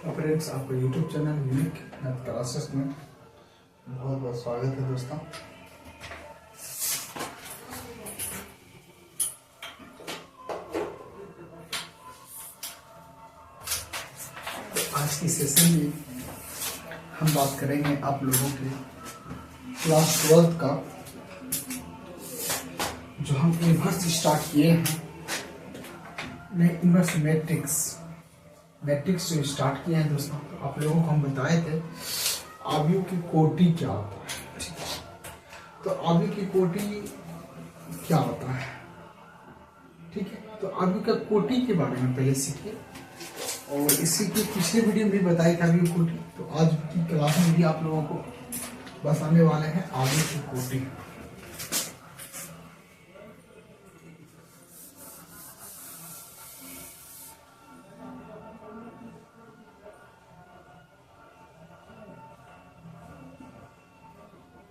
Friends, आपका YouTube channel unique math classes में बहुत बहुत स्वागत है दोस्तों। तो आज की सेशन में हम बात करेंगे आप लोगों के क्लास 12 का जो हम इन्वर्स स्टार्ट किए हैं। इन्वर्स मैट्रिक्स जो स्टार्ट किया है दोस्तों, तो आप लोगों को हम बताए थे आव्यूह की कोटि क्या होता है। ठीक है, तो आव्यूह की कोटि क्या होता है। ठीक है, तो आव्यूह का कोटि के बारे में पहले सीखिए, और इसी के पिछले वीडियो में भी बताया था आव्यूह कोटि। तो आज की क्लास में भी आप लोगों को बताने वाले हैं आव्यूह की कोटि।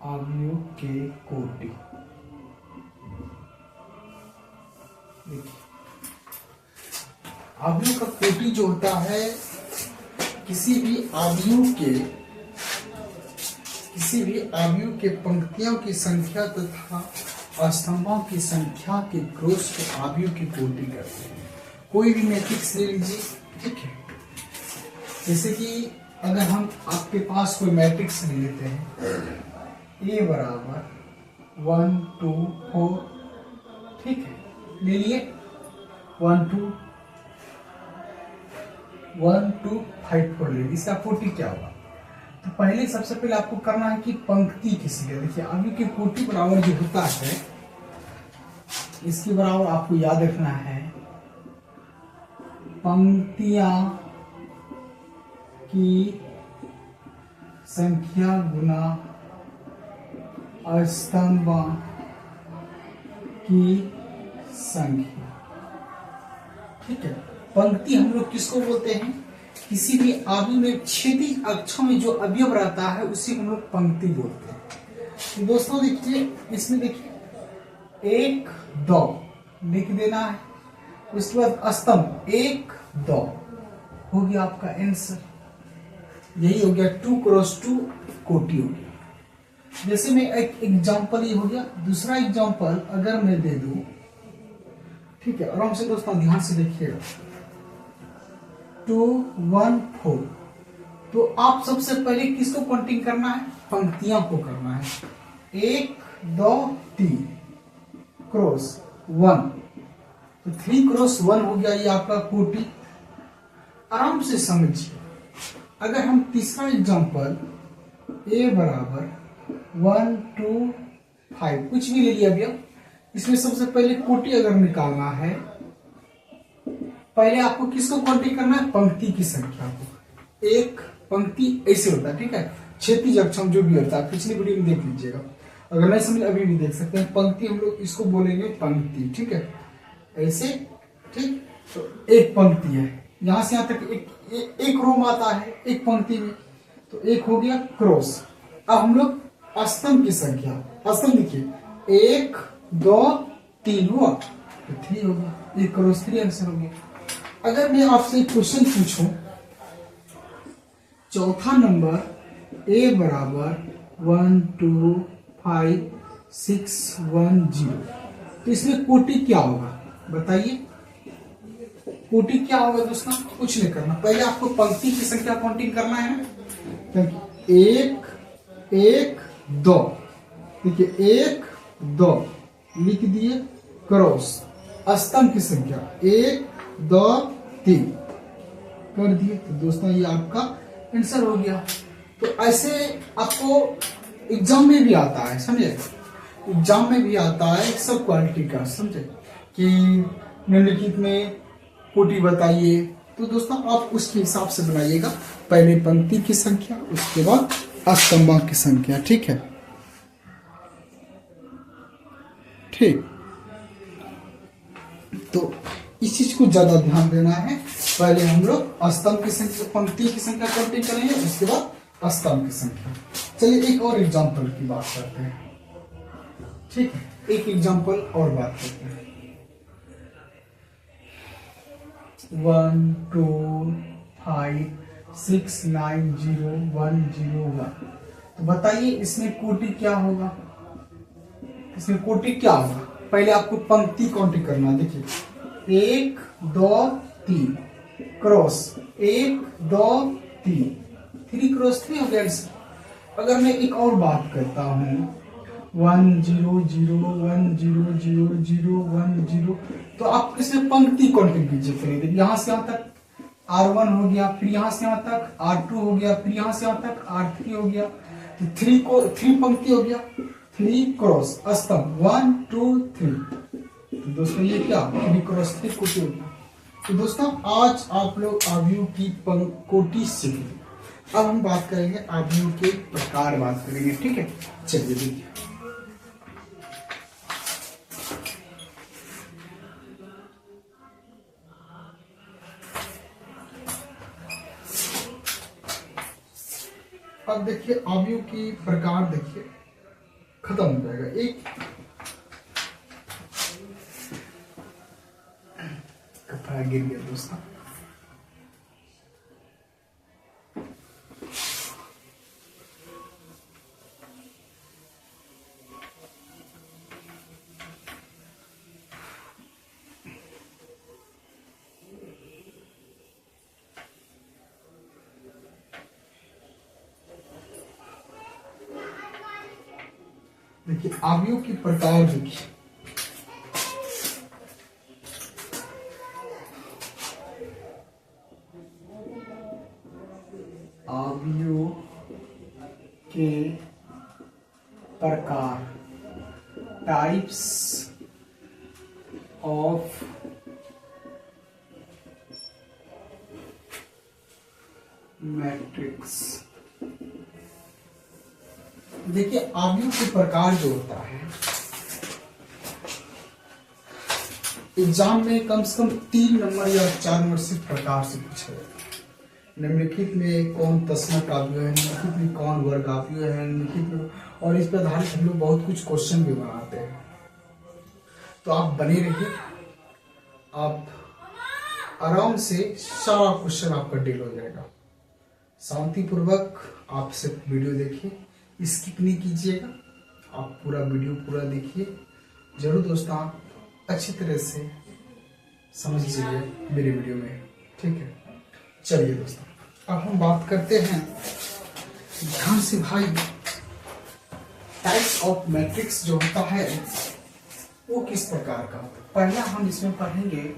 आव्यूह के कोटि देखिए, आव्यूह का कोटि जो होता है किसी भी आव्यूह के पंक्तियों की संख्या तथा स्तंभों की संख्या के क्रॉस को आव्यूह की कोटि कहते हैं। कोई भी मैट्रिक्स ले लीजिए, ठीक है। जैसे कि अगर हम आपके पास कोई मैट्रिक्स ले लेते हैं A बराबर 1 2 4, ठीक है, ले लिए 1 2 5 4 ले लिए। इसका कोटि क्या होगा? तो पहले सबसे पहले आपको करना है कि पंक्ति किसी का, देखिए आव्यूह की कोटि बराबर जो होता है इसके बराबर आपको याद रखना है पंक्तियां की संख्या गुना स्तंभ की संख्या। ठीक है, पंक्ति हम लोग किसको बोलते हैं? किसी भी आव्यूह में क्षैतिज अक्षों में जो अवयव रहता है उसी हम लोग पंक्ति बोलते हैं। तो दोस्तों देखिए, इसमें देखिए 1 2 लिख देना है, उसके बाद स्तंभ 1 2 हो गया आपका आंसर। यही हो गया 2 क्रॉस 2 कोटि हो गया। जैसे मैं एक एग्जांपल ये हो गया। दूसरा एग्जांपल अगर मैं दे दूं, ठीक है, आराम से दोस्तों ध्यान से देखिएगा, 2 1 4। तो आप सबसे पहले किसको काउंटिंग करना है? पंक्तियों को करना है। 1 2 3 क्रॉस 1, तो 3 क्रॉस 1 हो गया ये आपका कोटि। आराम से समझिए। अगर हम तीसरा एग्जांपल A बराबर 1 2 5 कुछ भी ले लिया भैया, इसमें सबसे पहले कोटि अगर निकालना है, पहले आपको किसको काउंटिंग करना है? पंक्ति की संख्या को। एक पंक्ति ऐसे होता है, ठीक है, क्षैतिज अक्षम जो भी होता है, पिछली वीडियो में देख लीजिएगा। अगर नहीं समझ अभी भी देख सकते हैं। पंक्ति हम लोग इसको बोलेंगे पंक्ति, ठीक है, ऐसे। ठीक, तो एक पंक्ति है, यहां से यहां तक एक रोम आता है एक पंक्ति में, तो एक हो गया क्रॉस। अब हम लोग स्तंभ की संख्या, स्तंभ देखिए 1 2 3 हुआ, तो 3 हो गया, 1 क्रॉस 3 आंसर हो गया। अगर मैं आपसे एक क्वेश्चन पूछूं, चौथा नंबर A बराबर 1 2 5 6 1 0, तो इसमें कोटि क्या होगा बताइए? कोटि क्या होगा दोस्तों? कुछ नहीं करना, पहले आपको पंक्ति की संख्या काउंटिंग करना है ना। 1 1 2, देखिए 1 2 लिख दिए, क्रॉस स्तंभ की संख्या 1 2 3 कर दिए, तो दोस्तों ये आपका आंसर हो गया। तो ऐसे आपको एग्जाम में भी आता है, समझे? एग्जाम में भी आता है सब क्वालिटी का, समझे, कि निम्नलिखित में कोटि बताइए। तो दोस्तों आप उसके हिसाब से बनाइएगा, पहले पंक्ति की संख्या, उसके बाद स्तंभ की संख्या। ठीक है, ठीक। तो इस चीज को ज्यादा ध्यान देना है। पहले हम लोग स्तंभ की संख्या, पंक्ति की संख्या काउंटिंग करेंगे, उसके बाद स्तंभ की संख्या। चलिए एक और एग्जांपल की बात करते हैं, ठीक है, एक एग्जांपल और बात करते हैं। 1 2 5 6 9 0 1 0 1। तो बताइए इसमें कोटि क्या होगा, इसमें कोटि क्या होगा। पहले आपको पंक्ति काउंटिंग करना है। देखिए 1 2 3 क्रॉस 1 2 3 3 क्रॉस 3 हो गया। अगर मैं एक और बात करता हूं 1 0 0 1 0 0 0 1 0, तो आप इसमें पंक्ति काउंटिंग कीजिए। फिर यहां से यहां तक R1 हो गया, फिर यहां से यहां तक R2 हो गया, फिर यहां से यहां तक R3 हो गया। तो 3 पंक्ति हो गया, 3 क्रॉस स्तंभ 1 2 3। तो दोस्तों ये क्या 3 क्रॉस 3 कोटि हो गया। तो दोस्तों आज आप लोग आव्यूह की कोटि सीखे। अब हम बात करेंगे आव्यूह के प्रकार, बात करेंगे। ठीक है, चलिए देखिए। अब देखिए आव्यूह की प्रकार, देखिए खत्म हो जाएगा। एक कपड़ा गिर गया दोस्तों। देखिए आव्यूह की प्रकार, देखिए आव्यूह के प्रकार, टाइप्स ऑफ मैट्रिक्स। देखिए आव्यूह के प्रकार जो होता है, एग्जाम में कम से कम 3 नंबर या 4 नंबर से प्रकार से पूछा जाता है। निम्नलिखित में कौन तस्मक आव्यूह है, निम्नलिखित में कौन वर्ग आव्यूह है, निम्नलिखित में, और इस पर आधारित हम लोग बहुत कुछ क्वेश्चन भी बनाते हैं। तो आप बने रहिए, आप आराम से सारा क्वेश्चन आपका डील हो जाएगा। शांतिपूर्वक आप सिर्फ वीडियो देखिए, स्किप नहीं कीजिएगा, आप पूरा वीडियो पूरा देखिए। जरूर दोस्तों आप अच्छी तरह से समझ लीजिए मेरे वीडियो में। ठीक है, चलिए दोस्तों अब हम बात करते हैं ध्यान से भाई। टाइप्स ऑफ मैट्रिक्स जो होता है वो किस प्रकार का होता है। पहला हम इसमें पढ़ेंगे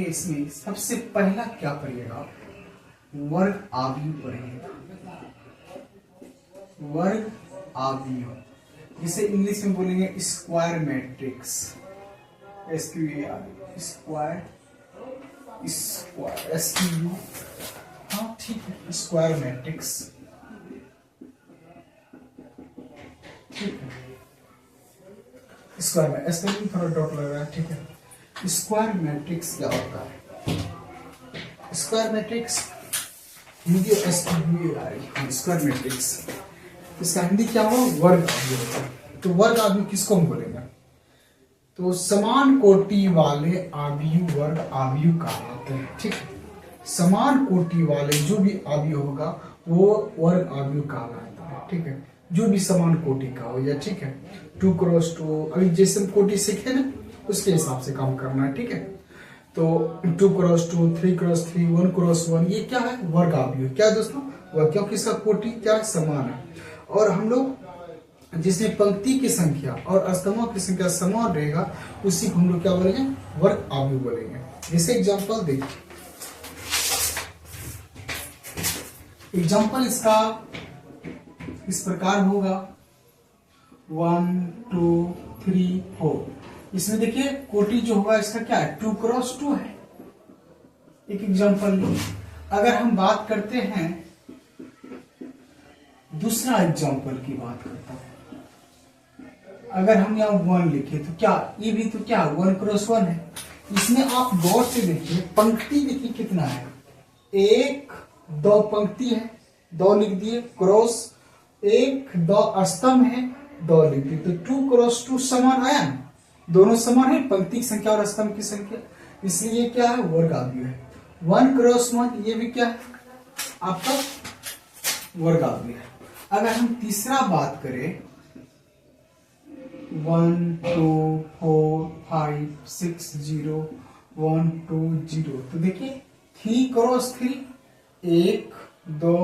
इसमें सबसे पहला क्या पढ़िएगा, वर्ग आव्यूह पढ़ेंगे। वर्ग आव्यूह जिसे इंग्लिश में बोलेंगे स्क्वायर मैट्रिक्स, स्क्वायर SQU, हाँ ठीक है, स्क्वायर मैट्रिक्स। ठीक है, स्क्वायर में स्पेलिंग थोड़ा डॉट लग रहा है। ठीक है, स्क्वायर मैट्रिक्स क्या होता है। Square matrix Hindi square matrix, इसका हिंदी क्या हो, वर्ग आव्यूह। तो वर्ग आव्यूह किसको हम बोलेंगे, तो समान कोटि वाले आव्यूह वर्ग आव्यूह कहलाते हैं। ठीक है, समान कोटि वाले जो भी आव्यूह होगा वो वर्ग आव्यूह कहलाता है। ठीक है, जो भी समान कोटि का हो या, ठीक है, 2 क्रॉस 2, अभी जैसे हम कोटि सीखे ना उसके हिसाब से काम करना है। ठीक है, तो 2 क्रॉस 2, 3 क्रॉस 3, 1 क्रॉस 1, ये क्या है, वर्ग आव्यूह। क्या दोस्तों, वह क्योंकि इसका कोटि क्या है, समान है। और हम लोग जिसमें पंक्ति की संख्या और स्तंभों की संख्या समान रहेगा उसी को हम लोग क्या बोलेंगे, वर्ग आव्यूह बोलेंगे। जैसे एग्जांपल देखिए, एग्जांपल इसका इस प्रकार होगा 1 2 3 4। इसमें देखिए कोटि जो होगा इसका क्या है, 2 क्रॉस 2 है। एक एग्जांपल अगर हम बात करते हैं, दूसरा एग्जांपल की बात करता हूं। अगर हम यहाँ 1 लिखे तो क्या, ये भी तो क्या 1 क्रॉस 1 है। इसमें आप गौर से देखिए, पंक्ति देखिए कितना है, 1 2 पंक्ति है, 2 लिख दिए, क्रॉस 1 2 स्तंभ है, 2 लिख दिए, तो 2 क्रॉस 2 समान आया ना। दोनों समान है, पंक्ति की संख्या और स्तंभ की संख्या, इसलिए ये क्या है, वर्ग आव्यूह है। 1 क्रॉस 1 ये भी क्या है, आपका वर्ग आव्यूह है। अगर हम तीसरा बात करें 1 2 4 5 6 0 1 2 0, तो देखिए 3 क्रॉस 3 1 2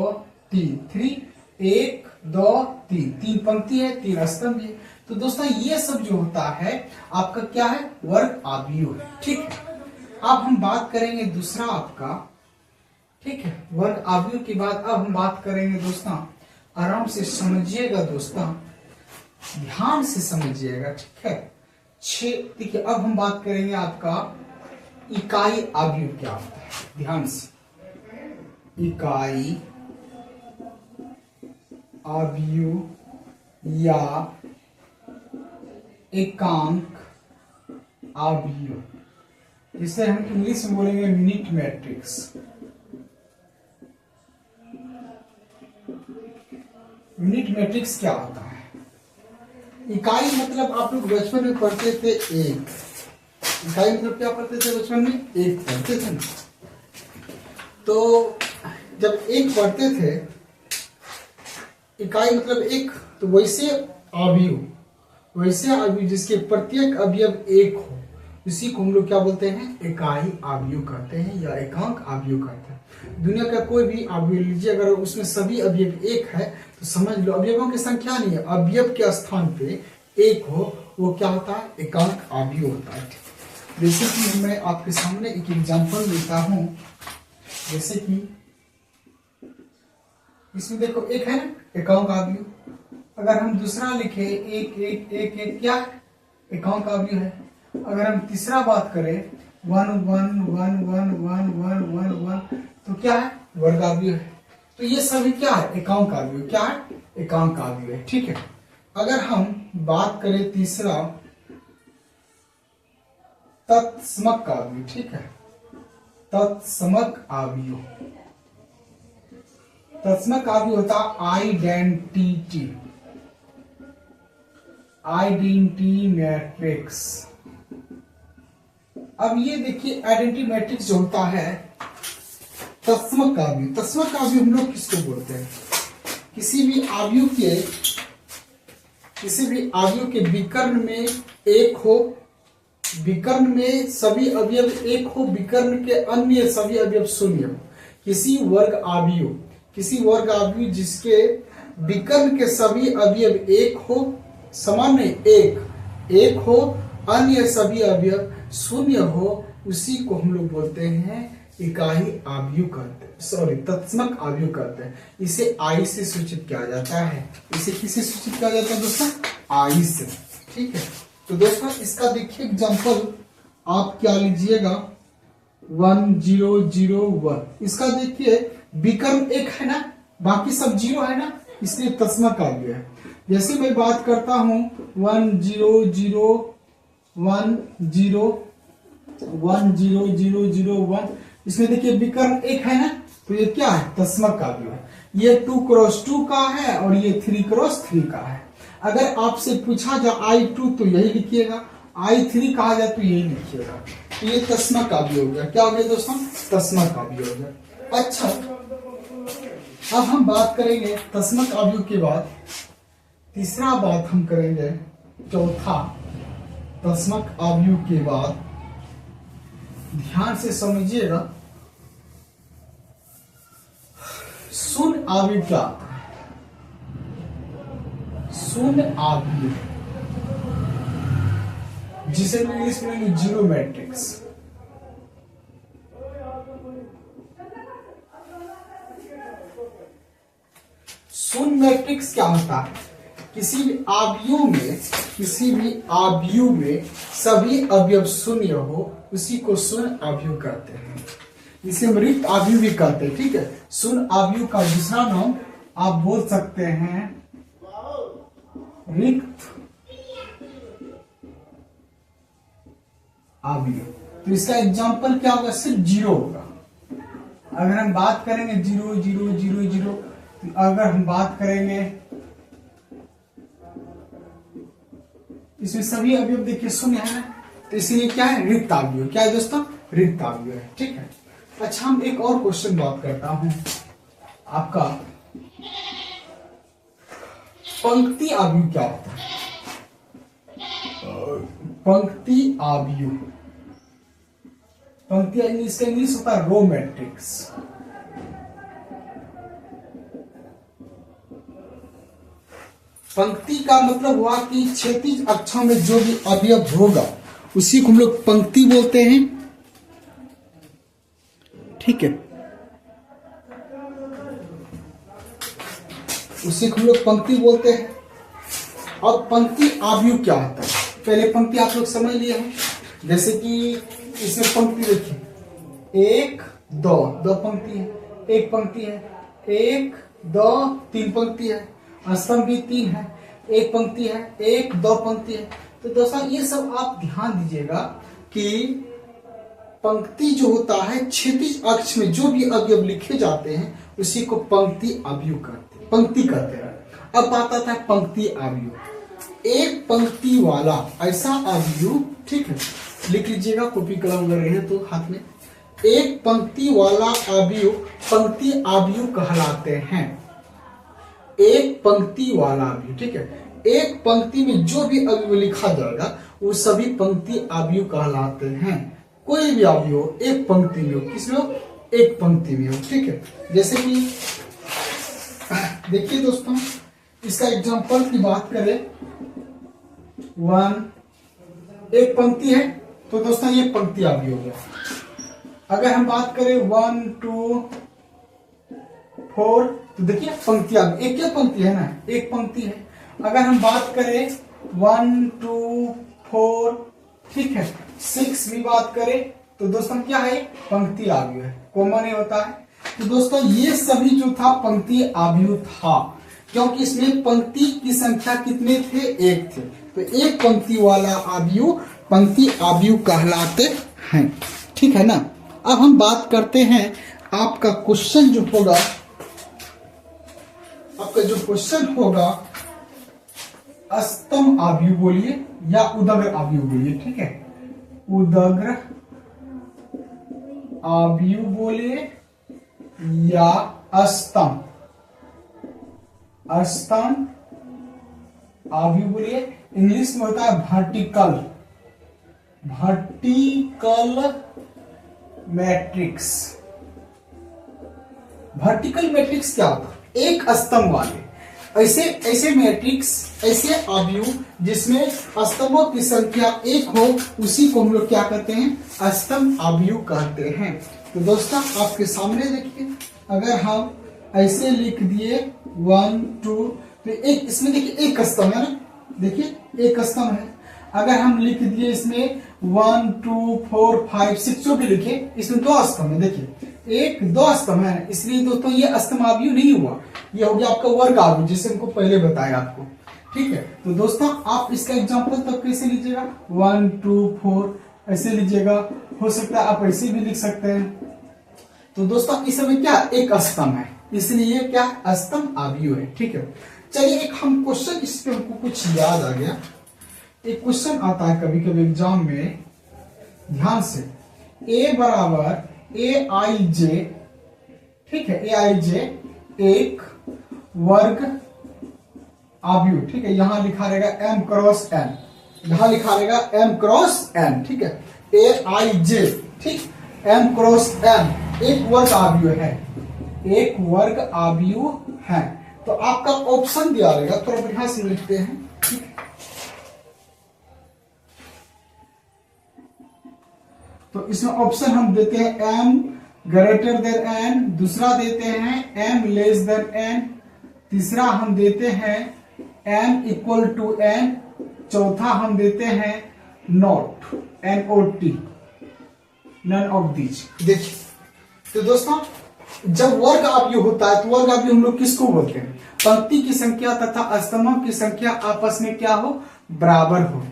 3 3 1 2 3 तीन पंक्ति है, 3 स्तंभ है। तो दोस्तों ये सब जो होता है आपका क्या है, वर्ग आव्यूह है। ठीक है, अब हम बात करेंगे दूसरा आपका, ठीक है, वर्ग आव्यूह के बाद अब हम बात करेंगे दोस्तों, आराम से समझिएगा दोस्तों, ध्यान से समझिएगा, ठीक है। देखिए अब हम बात करेंगे आपका इकाई आव्यूह क्या होता है, ध्यान से। इकाई आव्यूह या एकांक आव्यूह, जिसे हम इंग्लिश में बोलेंगे यूनिट मैट्रिक्स। यूनिट मैट्रिक्स क्या होता है, इकाई मतलब आप लोग बचपन में पढ़ते थे एक, इकाई मतलब क्या पढ़ते थे बचपन में, एक पढ़ते थे ना। तो जब एक पढ़ते थे, इकाई मतलब एक, तो वैसे आव्यूह जिसके प्रत्येक अवयव एक हो, इसी को हम लोग क्या बोलते हैं, इकाई आव्यूह कहते हैं या एकांक आव्यूह कहते हैं। दुनिया का कोई भी आव्यूह लीजिए, अगर उसमें सभी अवयव एक है तो समझ लो अवयवों की संख्या नहीं है, अवयव के स्थान पे एक हो, वो क्या होता है, एकांक आव्यूह होता है। जैसे कि मैं आपके सामने एक एग्जांपल देता हूं, जैसे कि इसमें देखो एक है ना एकांक आव्यूह, अगर हम दूसरा लिखे एक एक एक एक क्या है, एकांक आव्यूह है। अगर हम तीसरा बात करें 1 1 1 1 1 1 1 1, तो क्या है, वर्ग आव्यूह है। तो ये सभी क्या है, एकांक आव्यूह, क्या है, एकांक आव्यूह है। ठीक है, अगर हम बात करें तीसरा तत्समक आव्यूह, ठीक है, तत्समक आव्यूह, तत्समक आव्यूह होता आइडेंटिटी मैट्रिक्स। अब ये देखिए आइडेंटिटी मैट्रिक्स जो होता है तत्समक आव्यूह, तत्समक आव्यूह हम लोग किसको बोलते हैं, किसी भी आव्यूह के विकर्ण में एक हो, विकर्ण में सभी अवयव एक हो, विकर्ण के अन्य सभी अवयव शून्य हो। किसी वर्ग आव्यूह जिसके विकर्ण के सभी अवयव एक हो, समान नहीं, एक हो, अन्य सभी अवयव शून्य हो, उसी को हम लोग बोलते हैं इकाई आव्यूह कहते हैं, सॉरी तत्समक आव्यूह कहते हैं। इसे आई से सूचित किया जाता है। इसे किससे सूचित किया जाता है दोस्तों, आई से। ठीक है, तो दोस्तों इसका देखिए एग्जांपल आप क्या लीजिएगा 1 0 0 1, इसका देखिए विकर्ण एक है ना, बाकी सब जीरो है ना, इसलिए तत्समक आव्यूह है। जैसे मैं बात करता हूं 1 0 0 1 0 1 0 0 0 1, इसमें देखिए विकर्ण एक है ना, तो ये क्या है, तत्समक आव्यूह है। ये 2 क्रॉस 2 का है और ये 3 क्रॉस 3 का है। अगर आपसे पूछा जाए I2 तो यही लिखिएगा, I3 कहा जाए तो यही लिखिएगा। तो ये तत्समक आव्यूह हो गया। क्या हो गया दोस्तों, तत्समक आव्यूह हो गया। अच्छा, अब हम बात करेंगे तत्समक आव्यूह के बाद तीसरा बात हम करेंगे, चौथा तत्समक आव्यूह के बाद ध्यान से समझिएगा, शून्य आव्यूह क्या आता है। शून्य आव्यूह जिसे इंग्लिश में जीरो मैट्रिक्स। शून्य मैट्रिक्स क्या होता है, किसी भी आव्यूह में सभी अवयव शून्य हो, उसी को शून्य आव्यूह कहते हैं। इसे हम रिक्त आव्यूह भी कहते हैं। ठीक है, शून्य आव्यूह का दूसरा नाम आप बोल सकते हैं रिक्त आव्यूह। तो इसका एग्जांपल क्या होगा, सिर्फ जीरो होगा। अगर हम बात करेंगे 0 0 0 0, अगर हम बात करेंगे इसमें सभी अवयव देखिए शून्य है, तो इसीलिए क्या है, रिक्त अवयव। क्या है दोस्तों, रिक्त अवयव है। ठीक है, अच्छा हम एक और क्वेश्चन बात करता हूं आपका, पंक्ति अवयव क्या होता है? पंक्ति अवयव, पंक्ति इसका इंग्लिश होता है रो मैट्रिक्स। पंक्ति का मतलब हुआ कि क्षैतिज अक्षों में जो भी अवयव होगा उसी को हम लोग पंक्ति बोलते हैं। ठीक है, उसी को हम लोग पंक्ति बोलते हैं। और पंक्ति अवयव क्या होता है, पहले पंक्ति आप लोग समझ लिए हैं। जैसे कि इसमें पंक्ति देखिए, एक दो, दो पंक्ति है, एक पंक्ति है, एक दो तीन पंक्ति है, स्तंभ भी तीन है, एक पंक्ति है, एक दो पंक्ति है। तो दोस्तों ये सब आप ध्यान दीजिएगा कि पंक्ति जो होता है, क्षैतिज अक्ष में जो भी अवयव लिखे जाते हैं उसी को पंक्ति अवयव कहते हैं, पंक्ति कहते हैं। अब आता था पंक्ति अवयव, एक पंक्ति वाला ऐसा अवयव। ठीक है, लिख लीजिएगा, कॉपी कलम अगर रहे तो हाथ में। एक पंक्ति वाला अवयव पंक्ति अवयव कहलाते हैं। एक पंक्ति वाला अवयव, ठीक है, एक पंक्ति में जो भी अवयव लिखा जाएगा वो सभी पंक्ति अवयव कहलाते हैं। कोई भी अवयव एक पंक्ति में हो, किसमें हो, एक पंक्ति में हो। ठीक है, जैसे कि देखिए दोस्तों, इसका एग्जांपल की बात करें, वन, एक पंक्ति है तो दोस्तों ये पंक्ति अवयव हो गया। अगर हम बात करें 1 2 4, तो देखिए पंक्ति अवयव, एक क्या पंक्ति है ना, एक पंक्ति है। अगर हम बात करें 1 2 4, ठीक है, 6 भी बात करें तो दोस्तों क्या है, पंक्ति अवयव है, कॉमन ही होता है। तो दोस्तों ये सभी जो था पंक्ति अवयव था, क्योंकि इसमें पंक्ति की संख्या कितने थे, एक थे। तो एक पंक्ति वाला अवयव पंक्ति अवयव कहलाते हैं। ठीक है ना। अब हम बात करते हैं, आपका क्वेश्चन जो होगा, आपका जो क्वेश्चन होगा, स्तंभ अवयव बोलिए या उदग्र अवयव बोलिए। ठीक है, उदग्र अवयव बोलिए या स्तंभ अवयव बोलिए। इंग्लिश में होता है वर्टिकल मैट्रिक्स। वर्टिकल मैट्रिक्स क्या होता है, एक स्तंभ वाले ऐसे मैट्रिक्स, ऐसे अवयव जिसमें स्तंभों की संख्या एक हो, उसी को हम लोग क्या कहते हैं, स्तंभ अवयव कहते हैं। तो दोस्तों आपके सामने देखिए, अगर हम ऐसे लिख दिए 1 2, तो एक इसमें देखिए एक स्तंभ है ना, देखिए एक स्तंभ है। अगर हम लिख दिए इसमें 1 2 4 5 6, जो भी लिखे, इसमें दो स्तंभ है, देखिए एक दो स्तंभ है, इसलिए दोस्तों ये स्तंभ अवयव नहीं हुआ, ये हो गया आपका वर्ग अवयव, जिसे हमको पहले बताया आपको। ठीक है, तो दोस्तों आप इसका एग्जांपल तब कैसे लीजिएगा, 1 2 4 ऐसे लीजिएगा, हो सकता है आप ऐसे भी लिख सकते हैं। तो दोस्तों इस समय क्या, एक स्तंभ है, इसलिए क्या स्तंभ अवयव है। ठीक है, चलिए एक हम क्वेश्चन, इस पे हमको कुछ याद आ गया। एक क्वेश्चन आता है कभी कभी एग्जाम में, ध्यान से, a बराबर aij, ठीक है, aij एक वर्ग अवयव। ठीक है, यहां लिखा रहेगा m क्रॉस n, यहां लिखा रहेगा m क्रॉस n। ठीक है, aij, ठीक, m क्रॉस n एक वर्ग अवयव है, एक वर्ग अवयव है। तो आपका ऑप्शन दिया रहेगा, थोड़ा बढ़िया से लिखते हैं। ठीक, तो इसमें ऑप्शन हम देते हैं m ग्रेटर देन n, दूसरा देते हैं m लेस देन n, तीसरा हम देते हैं m इक्वल टू n, चौथा हम देते हैं not, NOT, none of these. देखिए, तो दोस्तों जब वर्ग अवयव होता है तो वर्ग अवयव हम लोग किसको बोलते हैं, पंक्ति की संख्या तथा स्तंभों की संख्या आपस में क्या हो, बराबर हो।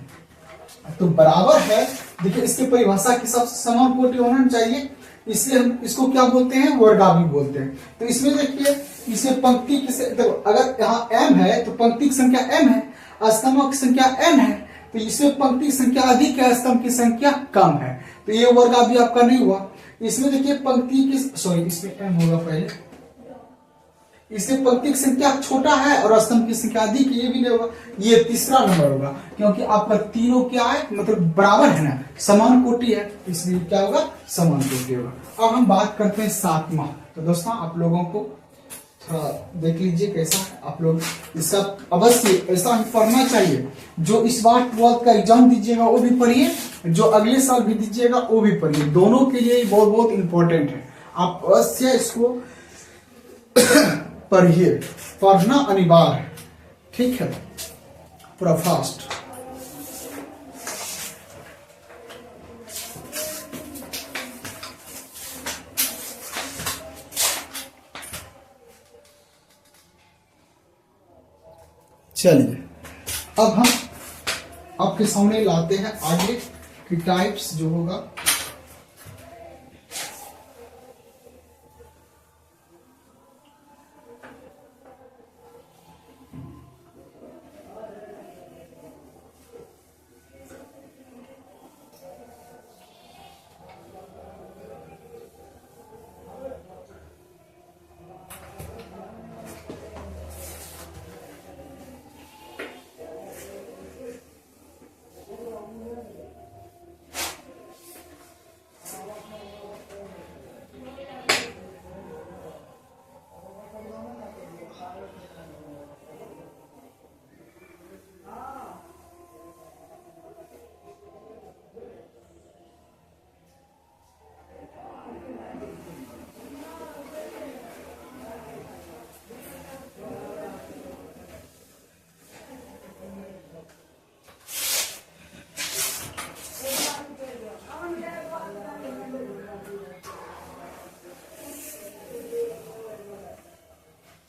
तो बराबर है, देखिए इसकी परिभाषा के हिसाब से समान कोटि होना चाहिए, इसलिए हम इसको क्या बोलते हैं, वर्ग अवयव बोलते हैं। तो इसमें देखिए, इसमें पंक्ति की, अगर यहाँ m है तो पंक्ति की संख्या m है, स्तंभों की संख्या n है, तो इसमें पंक्ति की संख्या अधिक है, स्तंभ की संख्या कम है, तो ये वर्ग अभी आपका नहीं हुआ। इसमें देखिए पंक्ति की सॉरी इसमें एम होगा पहले, इसमें पंक्ति की संख्या छोटा है और स्तंभ की संख्या अधिक, ये भी नहीं होगा, ये तीसरा नंबर होगा, क्योंकि आपका तीनों क्या है मतलब बराबर है ना, समान कोटि है, इसलिए क्या होगा समान कोटि होगा। अब हम बात करते हैं सातवां। तो दोस्तों आप लोगों को थोड़ा देख लीजिए कैसा है, आप लोग इसका अवश्य ऐसा पढ़ना चाहिए, जो इस बार 12th का एग्जाम दीजिएगा वो भी पढ़िए, जो अगले साल भी दीजिएगा वो भी पढ़िए, दोनों के लिए बहुत बहुत इंपॉर्टेंट है, आप अवश्य इसको पढ़िए, पढ़ना अनिवार्य है, ठीक है, पूरा फास्ट। चलिए अब हम आपके सामने लाते हैं आगे की टाइप्स जो होगा।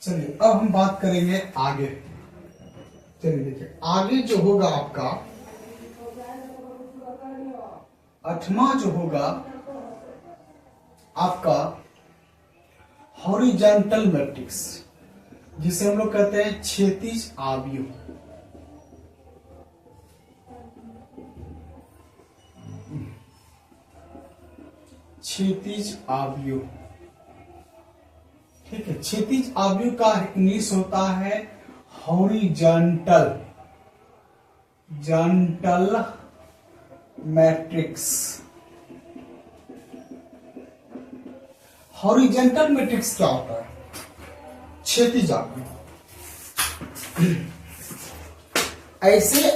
चलिए अब हम बात करेंगे आगे। चलिए देखिए आगे जो होगा आपका 8वां जो होगा आपका हॉरिजॉन्टल मैट्रिक्स, जिसे हम लोग कहते हैं क्षैतिज आव्यूह। क्षैतिज आव्यूह, ठीक है, क्षैतिज आव्यूह का इंग्लिश होता है हॉरिजॉन्टल मैट्रिक्स। हॉरिजॉन्टल मैट्रिक्स क्या होता है? क्षैतिज आव्यूह, ऐसे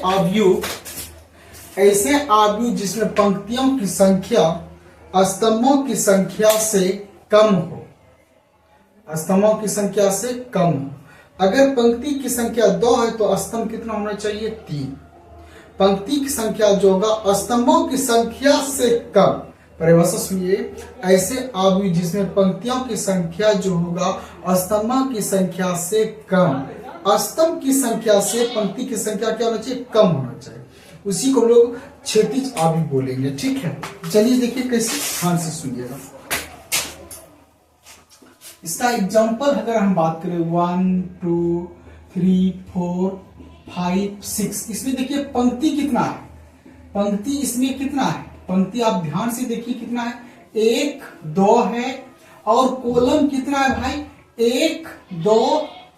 आव्यूह जिसमें पंक्तियों की संख्या स्तंभों की संख्या से कम हो, स्तंभों की संख्या से कम हो। अगर पंक्ति की संख्या 2 है तो स्तंभ कितना होना चाहिए? 3। पंक्ति की संख्या जो होगा स्तंभों की संख्या से कम, परिभाषा सुनिए, ऐसे आव्यूह जिसमें पंक्तियों की संख्या जो होगा स्तंभों की संख्या से कम, स्तंभ की संख्या से पंक्ति की संख्या क्या होना चाहिए? कम होना चाहिए, उसी को लोग क्षैतिज आव्यूह बोलेंगे, ठीक है। चलिए देखिए कैसे, ध्यान से सुनिएगा। इसका एग्जाम्पल अगर हम बात करें 1 2 3 4 5 6, इसमें देखिए पंक्ति कितना है, पंक्ति इसमें कितना है, पंक्ति आप ध्यान से देखिए कितना है, 1 2 है, और कॉलम कितना है भाई? 1 2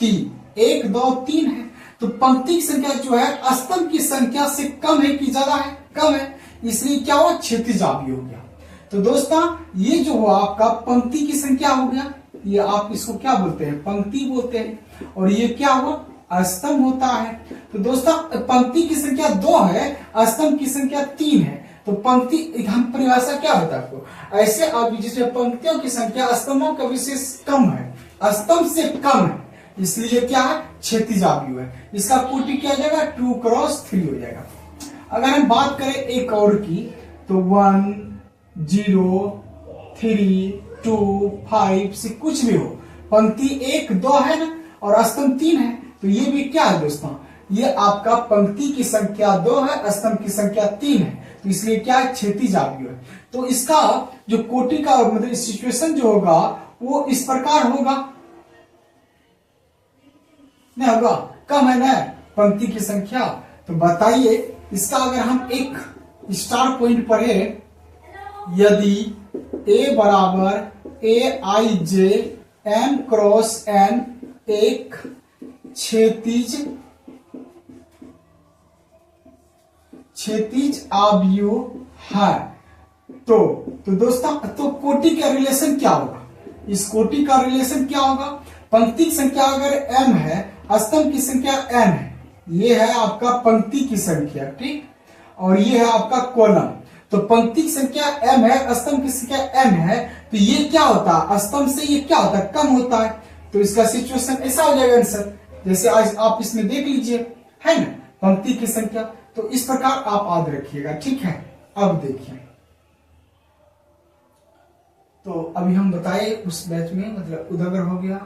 3, 1 2 3 है। तो पंक्ति की संख्या जो है स्तंभ की संख्या से कम है कि ज्यादा है? कम है, इसलिए क्या हुआ? क्षैतिज आव्यूह हो गया। तो दोस्तों ये जो हुआ आपका पंक्ति की संख्या हो गया, ये आप इसको क्या बोलते हैं? पंक्ति बोलते हैं, और ये क्या हुआ? स्तंभ होता है। तो दोस्तों पंक्ति की संख्या 2 है, स्तंभ की संख्या 3 है, तो पंक्ति हम परिभाषा क्या होता है आपको? ऐसे आव्यूह जिसमें पंक्तियों की संख्या स्तंभों का विशेष कम है, स्तंभ से कम है, इसलिए क्या है? क्षैतिज आव्यूह है। इसका कोटि क्या हो जाएगा? 2 × 3 हो जाएगा। अगर हम बात करें एक और की, तो 1 0 3 2 5 6 कुछ भी हो, पंक्ति 1 2 है ना, और स्तंभ 3 है, तो ये भी क्या है दोस्तों? ये आपका पंक्ति की संख्या 2 है, स्तंभ की संख्या 3 है, तो इसलिए क्या है? क्षैतिज आव्यूह है। तो इसका जो कोटि का मतलब सिचुएशन जो होगा वो इस प्रकार होगा, नहीं होगा? कम है ना पंक्ति की संख्या, तो बताइए इसका अगर हम एक स्टार पॉइंट पढ़े, यदि A बराबर ए आई जे एम क्रॉस एन एक क्षैतिज आव्यूह है, तो दोस्तों तो कोटि का रिलेशन क्या होगा? इस कोटि का रिलेशन क्या होगा? पंक्ति की संख्या अगर m है, स्तंभ की संख्या n है, ये है आपका पंक्ति की संख्या, ठीक, और ये है आपका कॉलम। तो पंक्ति की संख्या m है, स्तंभ की संख्या n है, तो ये क्या होता है? स्तंभ से ये क्या होता है? कम होता है। तो इसका सिचुएशन ऐसा हो जाएगा आंसर, जैसे आज आप इसमें देख लीजिए, है ना, पंक्ति की संख्या। तो इस प्रकार आप याद रखिएगा, ठीक है। अब देखिए, तो अभी हम बताए उस बैच में, मतलब उदागर हो गया,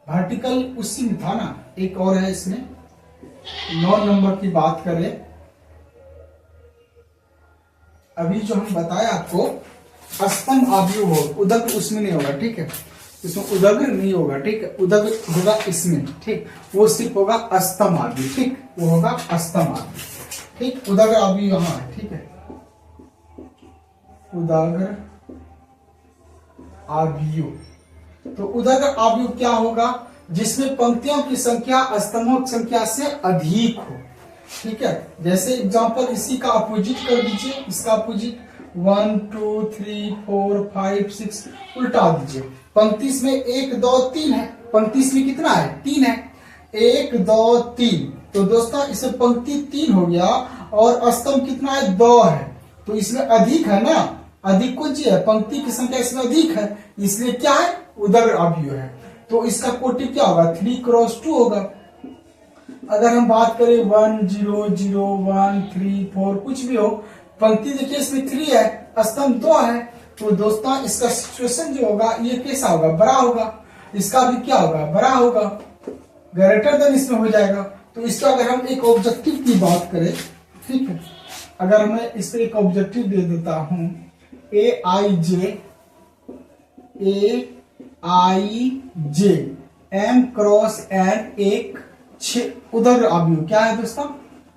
वर्टिकल उसी में था ना, एक और है इसमें 9 नंबर की बात करें। अभी जो हम बताए आपको स्तंभ आव्यूह हो, उदग्र उसमें नहीं होगा, ठीक है, इसमें उदग्र नहीं होगा, ठीक है, उदग्र होगा इसमें, ठीक, वो सिर्फ होगा स्तंभ आव्यूह, ठीक, वो होगा स्तंभ आव्यूह, ठीक, उदग्र आव्यूह यहाँ है, ठीक है, उदग्र आव्यूह। तो उदग्र आव्यूह क्या होगा? जिसमें पंक्तियों की संख्या स्तंभों की संख्या से अधिक हो, ठीक है। जैसे एग्जांपल इसी का अपोजिट कर दीजिए, इसका अपोजिट 1 2 3 4 5 6 उल्टा दीजिए। पंक्ति में 1 2 3 है, पंक्ति में कितना है? 3 है, 1 2 3। तो दोस्तों इसमें पंक्ति 3 हो गया और स्तंभ कितना है? 2 है, तो इसमें अधिक है ना, अधिक कौन सी है? पंक्ति की संख्या इसमें अधिक है, इसलिए क्या है? उदग्र आव्यूह है। तो इसका कोटि क्या होगा? 3 क्रॉस 2 होगा। अगर हम बात करें 1 0 0 1 3 4 कुछ भी हो, पंक्ति देखिए इसमें 3 है, स्तंभ 2 है, तो दोस्तों इसका सिचुएशन जो होगा ये कैसा होगा? बड़ा होगा। इसका भी क्या होगा? बड़ा होगा, ग्रेटर देन इसमें हो जाएगा। तो इसका अगर हम एक ऑब्जेक्टिव की बात करें, ठीक है, अगर मैं इस पर एक ऑब्जेक्टिव दे देता हूं, ए आई जे एम क्रॉस एन एक उदग्र आव्यूह। क्या है दोस्तों?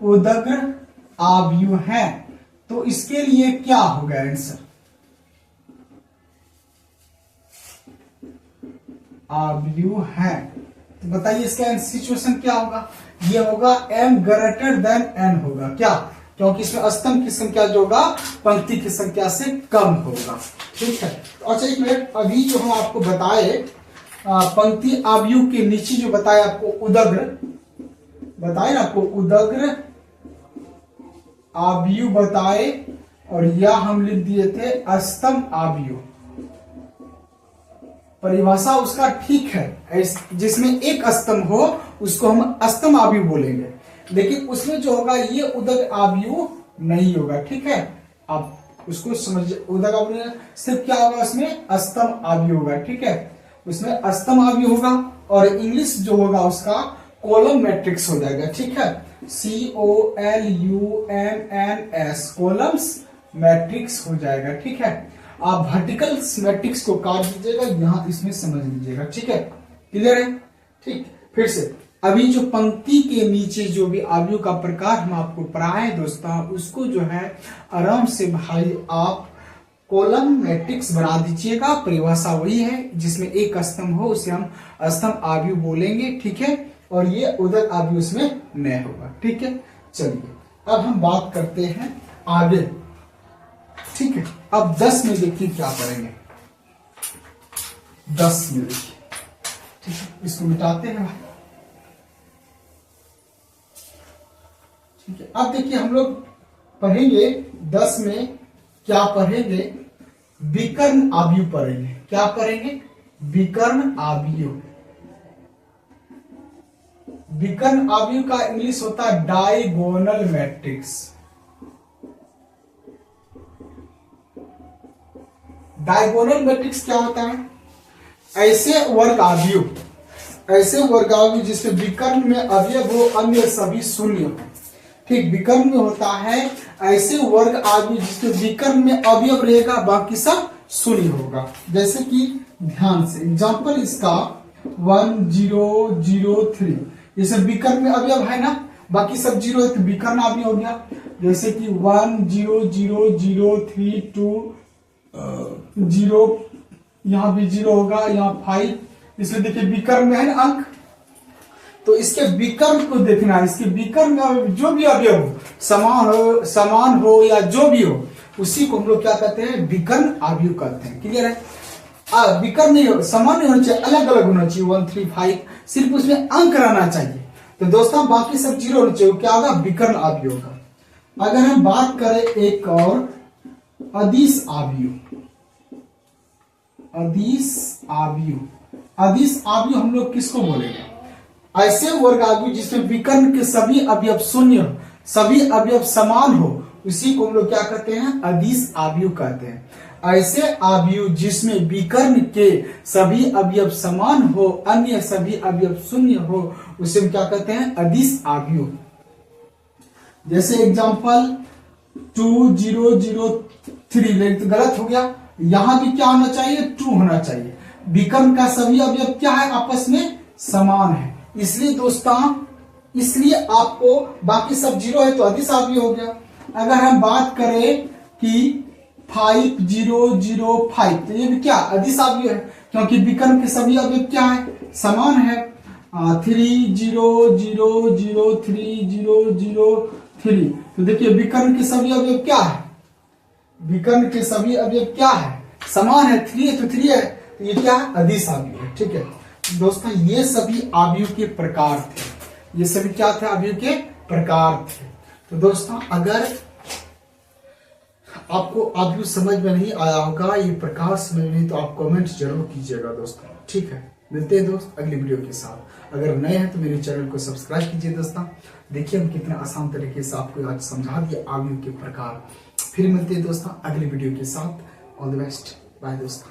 उदग्र आव्यूह है। तो इसके लिए क्या होगा आंसर? आव्यूह है, तो बताइए इसका सिचुएशन क्या होगा? ये होगा m ग्रेटर देन n होगा। क्या? क्योंकि इसमें स्तंभ की संख्या जो होगा पंक्ति की संख्या से कम होगा, ठीक है। तो अच्छा एक मिनट, अभी जो हम आपको बताए पंक्ति आव्यूह के नीचे जो बताया आपको उदग्र बताए ना, आपको उदग्र आव्यूह बताए, और यह हम लिख दिए थे स्तंभ आव्यूह। परिभाषा उसका ठीक है, जिसमें एक स्तंभ हो उसको हम स्तंभ आव्यूह बोलेंगे, लेकिन उसमें जो होगा ये उदग्र आव्यूह नहीं होगा, ठीक है। आप उसको समझिए, उदग्र आव्यूह सिर्फ क्या होगा? उसमें स्तंभ आव्यूह होगा, ठीक है, उसमें स्तंभ आव्यूह होगा, और इंग्लिश जो होगा उसका कॉलम मैट्रिक्स हो जाएगा, ठीक है, COLUMNS कॉलम्स मैट्रिक्स हो जाएगा, ठीक है। आप वर्टिकल मैट्रिक्स को काट दीजिएगा, यहां इसमें समझ लीजिएगा, ठीक है, क्लियर है, ठीक। फिर से अभी जो पंक्ति के नीचे जो भी आव्यूह का प्रकार हम आपको पढ़ाए दोस्तों, उसको जो है आराम से भाई आप कॉलम मैट्रिक्स बना दीजिएगा। परिभाषा वही है, जिसमें एक स्तंभ हो उसे हम स्तंभ आव्यूह बोलेंगे, ठीक है, और ये उदग्र आव्यूह उसमें नहीं होगा, ठीक है। चलिए अब हम बात करते हैं आगे, ठीक है। अब 10 में देखिए क्या करेंगे, 10 में देखिए, ठीक है, इसको मिटाते हैं, ठीक है। अब देखिए हम लोग पढ़ेंगे 10 में क्या पढ़ेंगे? विकर्ण आव्यूह पढ़ेंगे। क्या पढ़ेंगे? विकर्ण आव्यूह। विकर्ण आव्यूह का इंग्लिश होता है डायगोनल मैट्रिक्स। डायगोनल मैट्रिक्स क्या होता है? ऐसे वर्ग आव्यूह जिसमें विकर्ण में अवयव हो, अन्य सभी शून्य हो, ठीक। विकर्ण में होता है ऐसे वर्ग आव्यूह जिसमें विकर्ण में अवयव रहेगा, बाकी सब शून्य होगा। जैसे कि ध्यान से एग्जांपल इसका 1 0 0 3, ये सब विकर्ण में अवयव है ना, बाकी सब जीरो है तो विकर्ण अवयव हो गया। जैसे कि 1 0 0 0 3 2 0, यहाँ भी 0 होगा, यहाँ 5, इसलिए देखिए विकर्ण में है ना अंक, तो इसके विकर्ण को देखना है। इसके विकर्ण में जो भी अवयव हो, समान हो या जो भी हो, उसी को हम लोग क्या कहते हैं, विकर्ण अवयव कहते हैं। क्लियर है? विकर्ण नहीं हो, समान नहीं होना चाहिए, अलग अलग होना चाहिए 1 3 5, सिर्फ उसमें अंक रहना चाहिए। तो दोस्तों बाकी सब जीरो होना चाहिए, क्या होगा, विकर्ण अवयव का। अगर हम बात करें एक और अदिश अवयव, अदिश अवयव हम लोग किसको बोलेंगे, ऐसे वर्ग अवयव जिसमें विकर्ण के सभी अवयव शून्य, सभी अवयव समान हो, उसी को हम लोग क्या कहते हैं, अदिश अवयव कहते हैं। ऐसे अवयव जिसमें विकर्ण के सभी अवयव समान हो, अन्य सभी अवयव शून्य हो, उसे हम क्या कहते हैं, अदिश अवयव। जैसे एग्जांपल 2 0 0 3, लेकिन गलत हो गया, यहां भी क्या होना चाहिए, 2 होना चाहिए। विकर्ण का सभी अवयव क्या है, आपस में समान है, इसलिए दोस्तों, इसलिए आपको बाकी सब जीरो है तो अदिश अवयव हो गया। अगर हम बात करें कि 5 0 0 5, तो ये भी क्या, अदिश अवयव है, क्योंकि विकर्ण के सभी अवयव क्या है, समान है। 3 0 0 0 3 0 0 3, तो देखिए विकर्ण के सभी अवयव क्या है, विकर्ण के सभी अवयव क्या है, समान है, 3 है तो 3 है, तो ये क्या है, अदिश अवयव है। ठीक है दोस्तों, ये सभी अवयव के प्रकार थे, ये सभी क्या थे, अवयव के प्रकार थे। तो दोस्तों अगर आपको अवयव समझ में नहीं आया होगा, ये प्रकार समझ नहीं, तो आप कमेंट जरूर कीजिएगा दोस्तों। ठीक है, मिलते हैं दोस्त अगली वीडियो के साथ। अगर नए हैं तो मेरे चैनल को सब्सक्राइब कीजिए दोस्तों। देखिए हम कितना आसान तरीके से आपको आज समझा दिए अवयव के प्रकार। फिर मिलते हैं दोस्तों अगली वीडियो के साथ। ऑल द बेस्ट, बाय दोस्तों।